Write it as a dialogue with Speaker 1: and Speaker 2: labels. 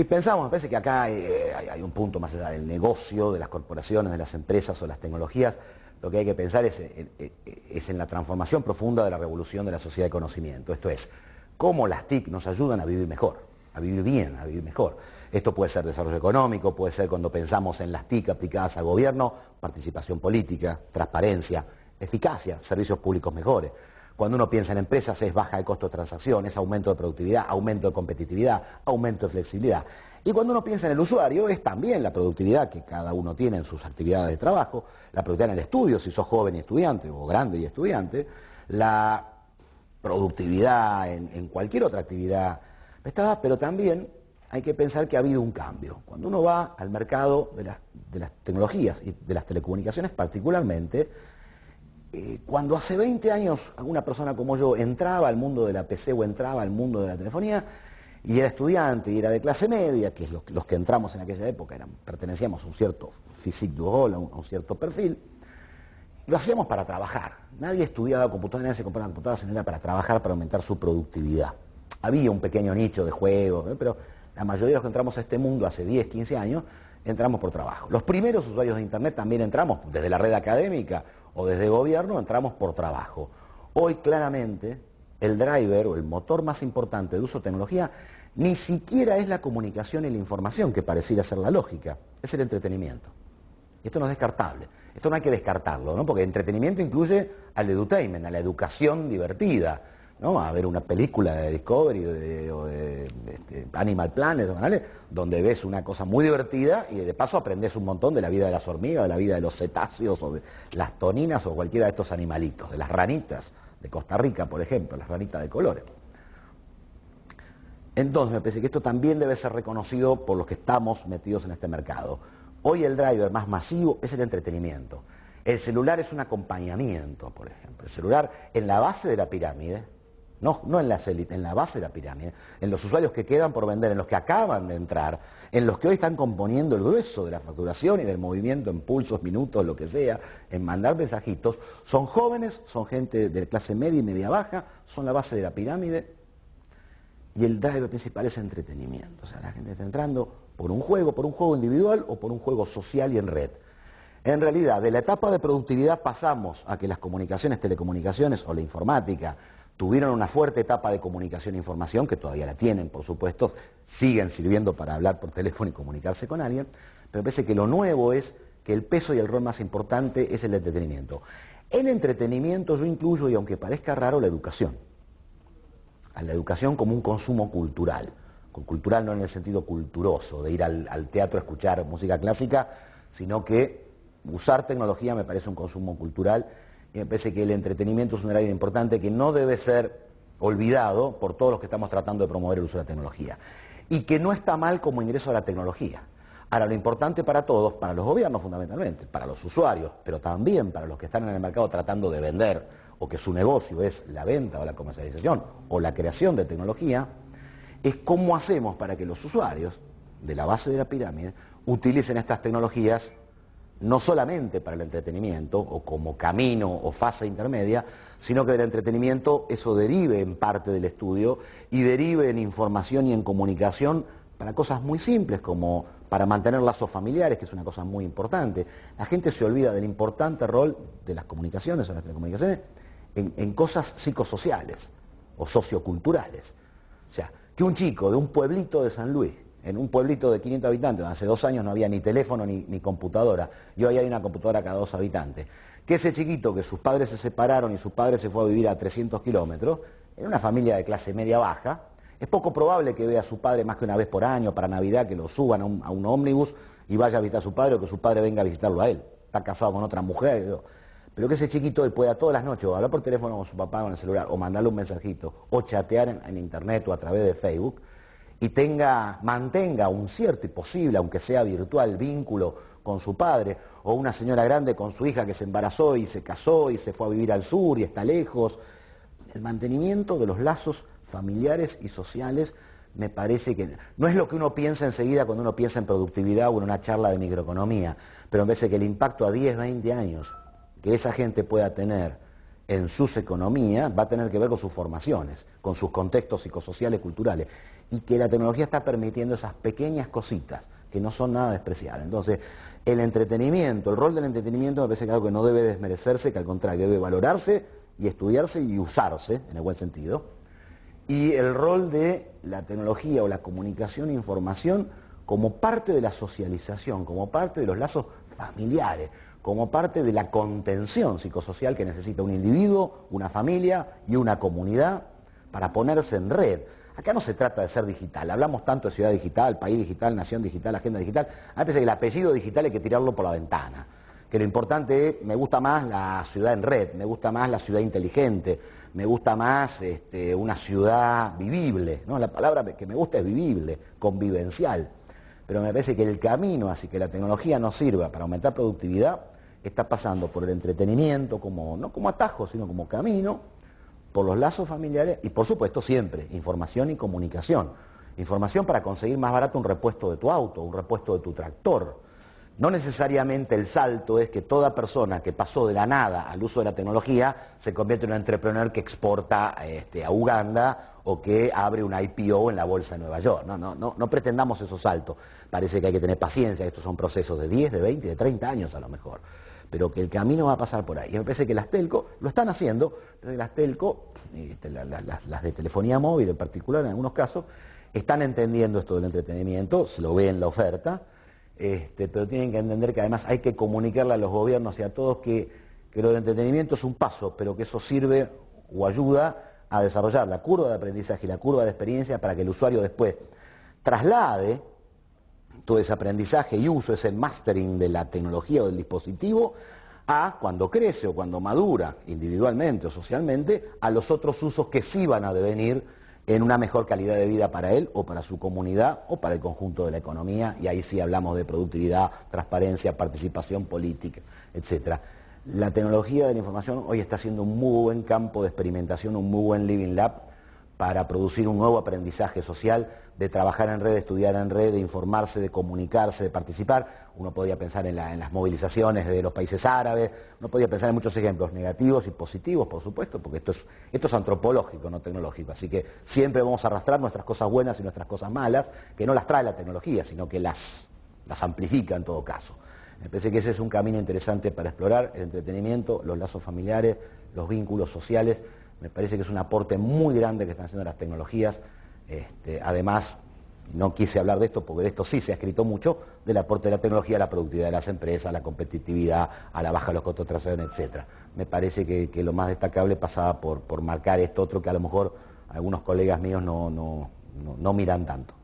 Speaker 1: Si pensamos, me parece que acá hay un punto más allá del negocio, de las corporaciones, de las empresas o las tecnologías. Lo que hay que pensar es en la transformación profunda de la revolución de la sociedad de conocimiento. Esto es, cómo las TIC nos ayudan a vivir mejor, a vivir bien, a vivir mejor. Esto puede ser desarrollo económico, puede ser cuando pensamos en las TIC aplicadas al gobierno, participación política, transparencia, eficacia, servicios públicos mejores. Cuando uno piensa en empresas es baja de costo de transacción, es aumento de productividad, aumento de competitividad, aumento de flexibilidad. Y cuando uno piensa en el usuario es también la productividad que cada uno tiene en sus actividades de trabajo, la productividad en el estudio, si sos joven y estudiante o grande y estudiante, la productividad en cualquier otra actividad, pero también hay que pensar que ha habido un cambio. Cuando uno va al mercado de las tecnologías y de las telecomunicaciones particularmente, cuando hace 20 años alguna persona como yo entraba al mundo de la PC o entraba al mundo de la telefonía y era estudiante y era de clase media, que es los que entramos en aquella época, pertenecíamos a un cierto physique du rôle, a un cierto perfil, lo hacíamos para trabajar. Nadie estudiaba computadora, nadie se compraba computadora, sino era para trabajar, para aumentar su productividad. Había un pequeño nicho de juegos, pero la mayoría de los que entramos a este mundo hace 10, 15 años, entramos por trabajo. Los primeros usuarios de Internet también entramos desde la red académica o desde el gobierno, entramos por trabajo. Hoy claramente el driver o el motor más importante de uso de tecnología ni siquiera es la comunicación y la información, que pareciera ser la lógica, es el entretenimiento. Y esto no es descartable, esto no hay que descartarlo, ¿no? Porque el entretenimiento incluye al edutainment, a la educación divertida, ¿no? A ver una película de Discovery o de Animal Planet, ¿vale? Donde ves una cosa muy divertida y de paso aprendes un montón de la vida de las hormigas, de la vida de los cetáceos o de las toninas o cualquiera de estos animalitos, de las ranitas de Costa Rica, por ejemplo, las ranitas de colores. Entonces me parece que esto también debe ser reconocido por los que estamos metidos en este mercado. Hoy el driver más masivo es el entretenimiento. El celular es un acompañamiento, por ejemplo. El celular en la base de la pirámide, no en las élites, en la base de la pirámide, en los usuarios que quedan por vender, en los que acaban de entrar, en los que hoy están componiendo el grueso de la facturación y del movimiento en pulsos, minutos, lo que sea, en mandar mensajitos, son jóvenes, son gente de clase media y media baja, son la base de la pirámide. Y el driver principal es entretenimiento, o sea, la gente está entrando por un juego individual o por un juego social y en red. En realidad, de la etapa de productividad pasamos a que las comunicaciones, telecomunicaciones o la informática tuvieron una fuerte etapa de comunicación e información, que todavía la tienen, por supuesto, siguen sirviendo para hablar por teléfono y comunicarse con alguien, pero me parece que lo nuevo es que el peso y el rol más importante es el entretenimiento. En entretenimiento yo incluyo, y aunque parezca raro, la educación. A la educación como un consumo cultural, cultural no en el sentido culturoso, de ir al teatro a escuchar música clásica, sino que usar tecnología me parece un consumo cultural y me parece que el entretenimiento es un área importante que no debe ser olvidado por todos los que estamos tratando de promover el uso de la tecnología y que no está mal como ingreso a la tecnología. Ahora, lo importante para todos, para los gobiernos fundamentalmente, para los usuarios, pero también para los que están en el mercado tratando de vender o que su negocio es la venta o la comercialización o la creación de tecnología, es cómo hacemos para que los usuarios de la base de la pirámide utilicen estas tecnologías no solamente para el entretenimiento o como camino o fase intermedia, sino que del entretenimiento eso derive en parte del estudio y derive en información y en comunicación para cosas muy simples como para mantener lazos familiares, que es una cosa muy importante. La gente se olvida del importante rol de las comunicaciones o las telecomunicaciones en cosas psicosociales o socioculturales. O sea, que un chico de un pueblito de San Luis, en un pueblito de 500 habitantes, donde hace 2 años no había ni teléfono ni computadora, y hoy hay una computadora cada 2 habitantes, que ese chiquito que sus padres se separaron y su padre se fue a vivir a 300 kilómetros, en una familia de clase media baja, es poco probable que vea a su padre más que una vez por año, para Navidad, que lo suban a un ómnibus y vaya a visitar a su padre o que su padre venga a visitarlo a él. Está casado con otra mujer, pero que ese chiquito él pueda todas las noches o hablar por teléfono con su papá o en el celular, o mandarle un mensajito, o chatear en internet o a través de Facebook, y mantenga un cierto y posible, aunque sea virtual, vínculo con su padre, o una señora grande con su hija que se embarazó y se casó y se fue a vivir al sur y está lejos. El mantenimiento de los lazos familiares y sociales me parece que no es lo que uno piensa enseguida cuando uno piensa en productividad o en una charla de microeconomía, pero me parece que el impacto a 10, 20 años que esa gente pueda tener en sus economías va a tener que ver con sus formaciones, con sus contextos psicosociales, culturales, y que la tecnología está permitiendo esas pequeñas cositas que no son nada despreciables. Entonces, el entretenimiento, el rol del entretenimiento me parece que es algo que no debe desmerecerse, que al contrario debe valorarse y estudiarse y usarse, en el buen sentido. Y el rol de la tecnología o la comunicación e información como parte de la socialización, como parte de los lazos familiares, como parte de la contención psicosocial que necesita un individuo, una familia y una comunidad para ponerse en red. Acá no se trata de ser digital, hablamos tanto de ciudad digital, país digital, nación digital, agenda digital. A mí me parece que el apellido digital hay que tirarlo por la ventana, que lo importante es, me gusta más la ciudad en red, me gusta más la ciudad inteligente, me gusta más una ciudad vivible, ¿no? La palabra que me gusta es vivible, convivencial. Pero me parece que el camino hacia que la tecnología nos sirva para aumentar productividad está pasando por el entretenimiento, no como atajo, sino como camino, por los lazos familiares y por supuesto siempre información y comunicación. Información para conseguir más barato un repuesto de tu auto, un repuesto de tu tractor. No necesariamente el salto es que toda persona que pasó de la nada al uso de la tecnología se convierte en un entrepreneur que exporta a Uganda o que abre una IPO en la bolsa de Nueva York. No pretendamos esos saltos. Parece que hay que tener paciencia, estos son procesos de 10, de 20, de 30 años a lo mejor. Pero que el camino va a pasar por ahí. Y me parece que las telco lo están haciendo, pero las telco, las de telefonía móvil en particular en algunos casos, están entendiendo esto del entretenimiento, se lo ve en la oferta, pero tienen que entender que además hay que comunicarle a los gobiernos y a todos que lo del entretenimiento es un paso, pero que eso sirve o ayuda a desarrollar la curva de aprendizaje y la curva de experiencia para que el usuario después traslade todo ese aprendizaje y uso, ese mastering de la tecnología o del dispositivo, a cuando crece o cuando madura individualmente o socialmente, a los otros usos que sí van a devenir en una mejor calidad de vida para él o para su comunidad o para el conjunto de la economía, y ahí sí hablamos de productividad, transparencia, participación política, etcétera. La tecnología de la información hoy está siendo un muy buen campo de experimentación, un muy buen living lab para producir un nuevo aprendizaje social, de trabajar en red, de estudiar en red, de informarse, de comunicarse, de participar. Uno podría pensar en las movilizaciones de los países árabes, uno podría pensar en muchos ejemplos negativos y positivos, por supuesto, porque esto es antropológico, no tecnológico. Así que siempre vamos a arrastrar nuestras cosas buenas y nuestras cosas malas, que no las trae la tecnología, sino que las amplifica en todo caso. Me parece que ese es un camino interesante para explorar, el entretenimiento, los lazos familiares, los vínculos sociales. Me parece que es un aporte muy grande que están haciendo las tecnologías. Además, no quise hablar de esto porque de esto sí se ha escrito mucho, del aporte de la tecnología a la productividad de las empresas, a la competitividad, a la baja de los costos de transacción, etcétera. Me parece que lo más destacable pasaba por marcar esto otro que a lo mejor algunos colegas míos no miran tanto.